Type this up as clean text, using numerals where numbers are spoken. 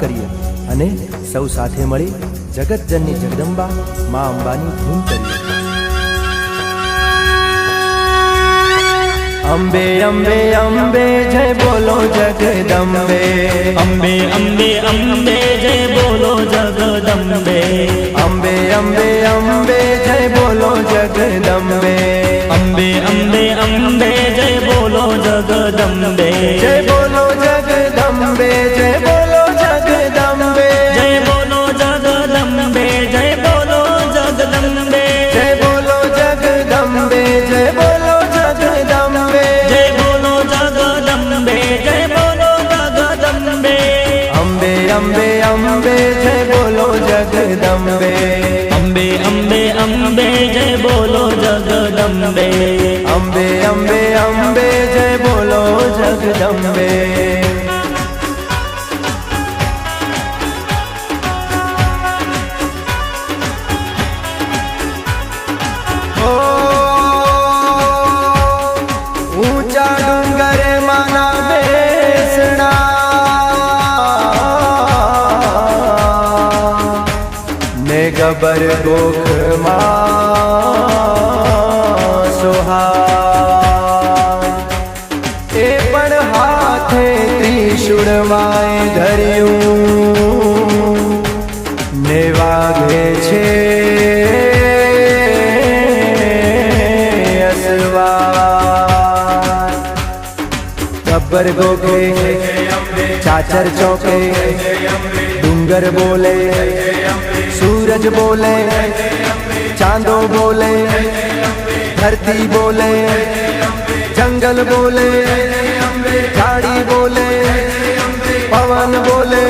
કરીએ અને સૌ સાથે મળી જગતજનની જગદંબા માં અંબાની ધૂન કરીએ। અંબે અંબે અંબે જય બોલો જગદંબે, અંબે અંબે અંબે જય બોલો જગદંબે, અંબે અંબે અંબે જય બોલો જગદંબે, અંબે અંબે અંબે જય બોલો જગદંબે, જય બોલો જગદંબે, જય બોલો જગદંબે, જય બોલો જગદંબે, જય બોલો જગદંબે, જય બોલો જગદંબે, જય બોલો જગદંબે, જય બોલો જગદંબે, જય બોલો જગદંબે, અંબે અંબે અંબે જય બોલો જગદંબે, અંબે અંબે અંબે જય બોલો જગદંબે, અંબે અંબે અંબે જય બોલો જગદંબે। ऊंचा डूंगर माना बेसना, ने गबर गोख सोहा, ए पण हाथे त्रिशूल माए धर्यू, ने वागे छे गब्बर गोखे चाचर चौके, डूंगर बोले सूरज बोले, चांदो बोले धरती बोले, जंगल बोले झाड़ी बोले, पवन बोले